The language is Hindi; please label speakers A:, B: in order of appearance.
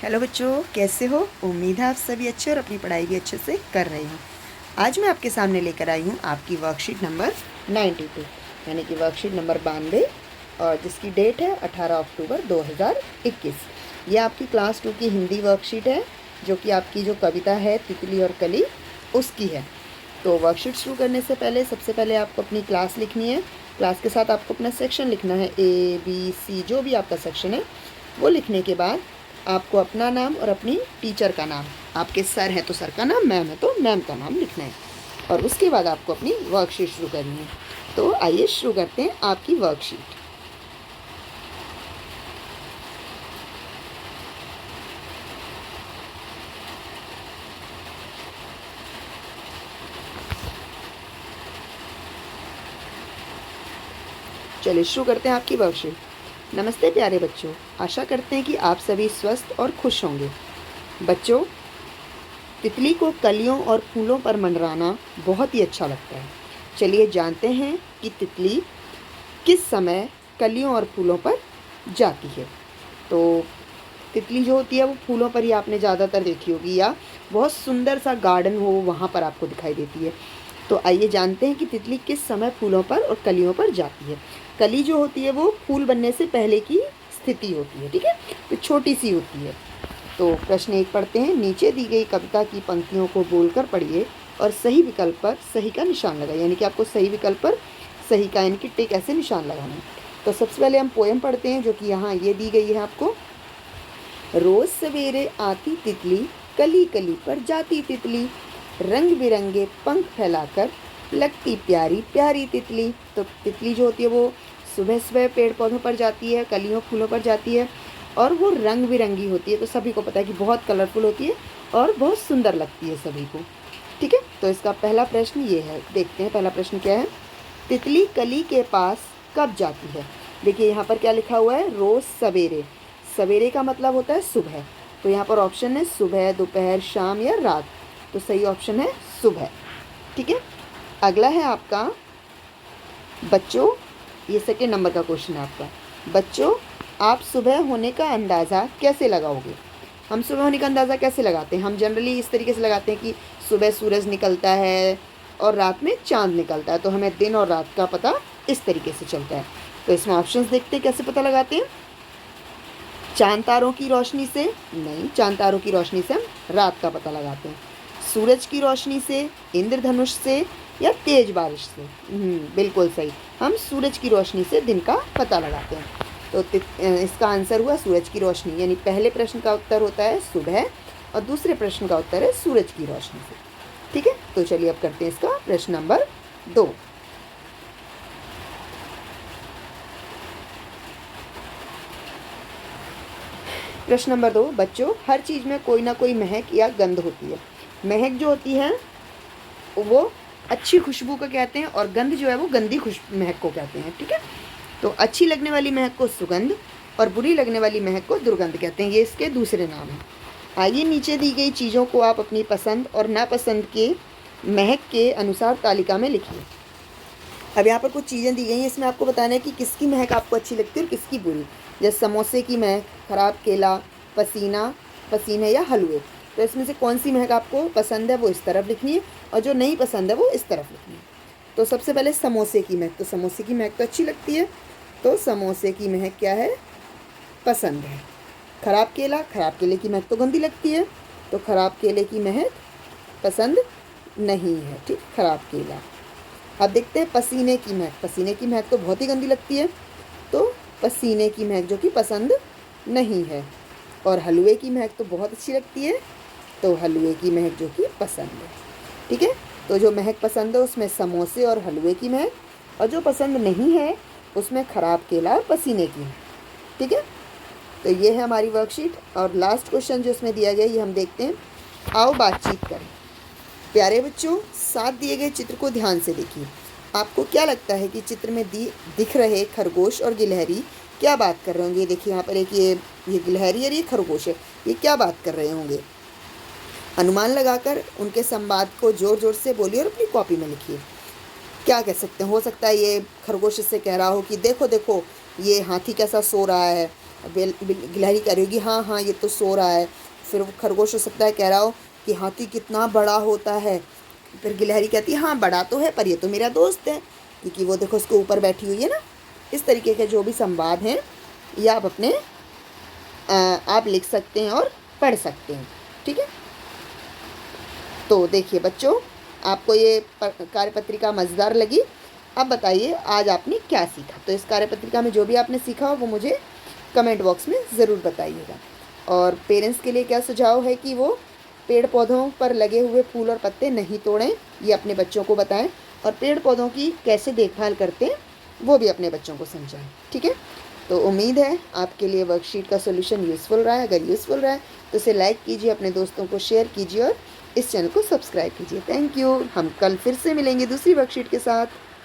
A: हेलो बच्चों, कैसे हो? उम्मीद है आप सभी अच्छे और अपनी पढ़ाई भी अच्छे से कर रहे हो। आज मैं आपके सामने लेकर आई हूँ आपकी वर्कशीट नंबर 92 यानी कि वर्कशीट नंबर 92 और जिसकी डेट है 18 अक्टूबर 2021। ये आपकी क्लास 2 की हिंदी वर्कशीट है जो कि आपकी जो कविता है तितली और कली उसकी है। तो वर्कशीट शुरू करने से पहले सबसे पहले आपको अपनी क्लास लिखनी है। क्लास के साथ आपको अपना सेक्शन लिखना है, ABC जो भी आपका सेक्शन है वो लिखने के बाद आपको अपना नाम और अपनी टीचर का नाम, आपके सर हैं तो सर का नाम, मैम है तो मैम का नाम लिखना है और उसके बाद आपको अपनी वर्कशीट शुरू करनी है। तो आइए शुरू करते हैं आपकी वर्कशीट। चलिए शुरू करते हैं आपकी वर्कशीट। नमस्ते प्यारे बच्चों, आशा करते हैं कि आप सभी स्वस्थ और खुश होंगे। बच्चों, तितली को कलियों और फूलों पर मंडराना बहुत ही अच्छा लगता है। चलिए जानते हैं कि तितली किस समय कलियों और फूलों पर जाती है। तो तितली जो होती है वो फूलों पर ही आपने ज़्यादातर देखी होगी या बहुत सुंदर सा गार्डन हो वहाँ पर आपको दिखाई देती है। तो आइए जानते हैं कि तितली किस समय फूलों पर और कलियों पर जाती है। कली जो होती है वो फूल बनने से पहले की स्थिति होती है, ठीक है, तो छोटी सी होती है। तो प्रश्न 1 पढ़ते हैं। नीचे दी गई कविता की पंक्तियों को बोलकर पढ़िए और सही विकल्प पर सही का निशान लगाइए, यानी कि आपको सही विकल्प पर सही का यानी कि टिक ऐसे निशान लगाना है। तो सबसे पहले हम पोएम पढ़ते हैं जो कि यहाँ ये दी गई है आपको। रोज सवेरे आती तितली, कली कली पर जाती तितली, रंग बिरंगे पंख फैलाकर लगती प्यारी प्यारी तितली। तो तितली जो होती है वो सुबह सुबह पेड़ पौधों पर जाती है, कलियों फूलों पर जाती है और वो रंग बिरंगी होती है। तो सभी को पता है कि बहुत कलरफुल होती है और बहुत सुंदर लगती है सभी को, ठीक है। तो इसका पहला प्रश्न ये है, देखते हैं पहला प्रश्न क्या है। तितली कली के पास कब जाती है? देखिए यहाँ पर क्या लिखा हुआ है, रोज़ सवेरे। सवेरे का मतलब होता है सुबह, तो यहाँ पर ऑप्शन है सुबह, दोपहर, शाम या रात। तो सही ऑप्शन है सुबह, ठीक है। अगला है आपका बच्चों, ये सेकेंड नंबर का क्वेश्चन है आपका। बच्चों, आप सुबह होने का अंदाज़ा कैसे लगाओगे? हम सुबह होने का अंदाज़ा कैसे लगाते हैं? हम जनरली इस तरीके से लगाते हैं कि सुबह सूरज निकलता है और रात में चांद निकलता है, तो हमें दिन और रात का पता इस तरीके से चलता है। तो इसमें ऑप्शंस देखते हैं कैसे पता लगाते हैं। चांद तारों की रोशनी से? नहीं, चांद तारों की रोशनी से हम रात का पता लगाते हैं। सूरज की रोशनी से, इंद्रधनुष से या तेज बारिश से? बिल्कुल सही, हम सूरज की रोशनी से दिन का पता लगाते हैं। तो इसका आंसर हुआ सूरज की रोशनी, यानी पहले प्रश्न का उत्तर होता है सुबह और दूसरे प्रश्न का उत्तर है सूरज की रोशनी से, ठीक है। तो चलिए अब करते हैं इसका प्रश्न नंबर 2। प्रश्न नंबर 2। बच्चों, हर चीज़ में कोई ना कोई महक या गंध होती है। महक जो होती है वो अच्छी खुशबू को कहते हैं और गंध जो है वो गंदी महक को कहते हैं, ठीक है। तो अच्छी लगने वाली महक को सुगंध और बुरी लगने वाली महक को दुर्गंध कहते हैं, ये इसके दूसरे नाम हैं। आइए नीचे दी गई चीज़ों को आप अपनी पसंद और नापसंद के महक के अनुसार तालिका में लिखिए। अब यहाँ पर कुछ चीज़ें दी गई हैं, इसमें आपको बताना है कि किसकी महक आपको अच्छी लगती है और किसकी बुरी। जैसे समोसे की महक, ख़राब केला, पसीना, पसीने या हलवे। तो इसमें से कौन सी महक आपको पसंद है वो इस तरफ लिखनी है और जो नहीं पसंद है वो इस तरफ लिखनी है। तो सबसे पहले समोसे की महक, तो समोसे की महक तो अच्छी लगती है, तो समोसे की महक क्या है, पसंद है। ख़राब केला, ख़राब केले की महक तो गंदी लगती है, तो ख़राब केले की महक पसंद नहीं है, ठीक, ख़राब केला। अब देखते हैं पसीने की महक। पसीने की महक तो बहुत ही गंदी लगती है, तो पसीने की महक जो कि पसंद नहीं है। और हलवे की महक तो बहुत अच्छी लगती है, तो हलवे की महक जो कि पसंद है, ठीक है। तो जो महक पसंद है उसमें समोसे और हलवे की महक, और जो पसंद नहीं है उसमें ख़राब केला और पसीने की है, ठीक है। तो ये है हमारी वर्कशीट और लास्ट क्वेश्चन जो इसमें दिया गया ये हम देखते हैं। आओ बातचीत करें। प्यारे बच्चों, साथ दिए गए चित्र को ध्यान से देखिए। आपको क्या लगता है कि चित्र में दिख रहे खरगोश और गिलहरी क्या बात कर रहे होंगे? देखिए यहाँ पर एक ये गिलहरी और ये खरगोश है, ये क्या बात कर रहे होंगे? अनुमान लगाकर उनके संवाद को ज़ोर ज़ोर से बोलिए और अपनी कॉपी में लिखिए। क्या कह सकते हैं? हो सकता है ये खरगोश इससे कह रहा हो कि देखो देखो ये हाथी कैसा सो रहा है, गिलहरी कह रही होगी हाँ हाँ ये तो सो रहा है। फिर वो खरगोश हो सकता है कह रहा हो कि हाथी कितना बड़ा होता है। फिर गिलहरी कहती है हाँ बड़ा तो है पर ये तो मेरा दोस्त है, क्योंकि वो देखो उसके ऊपर बैठी हुई है ना। इस तरीके के जो भी संवाद हैं ये आप अपने आप लिख सकते हैं और पढ़ सकते हैं। ठीक है, तो देखिए बच्चों, आपको ये कार्यपत्रिका मज़ेदार लगी। अब बताइए आज आपने क्या सीखा। तो इस कार्यपत्रिका में जो भी आपने सीखा हो वो मुझे कमेंट बॉक्स में ज़रूर बताइएगा। और पेरेंट्स के लिए क्या सुझाव है कि वो पेड़ पौधों पर लगे हुए फूल और पत्ते नहीं तोड़ें, ये अपने बच्चों को बताएं। और पेड़ पौधों की कैसे देखभाल करते हैं वो भी अपने बच्चों को समझाएं। ठीक है, तो उम्मीद है आपके लिए वर्कशीट का सोल्यूशन यूज़फुल रहा है। अगर यूज़फुल रहा है तो इसे लाइक कीजिए, अपने दोस्तों को शेयर कीजिए और इस चैनल को सब्सक्राइब कीजिए। Thank you. हम कल फिर से मिलेंगे दूसरी वर्कशीट के साथ।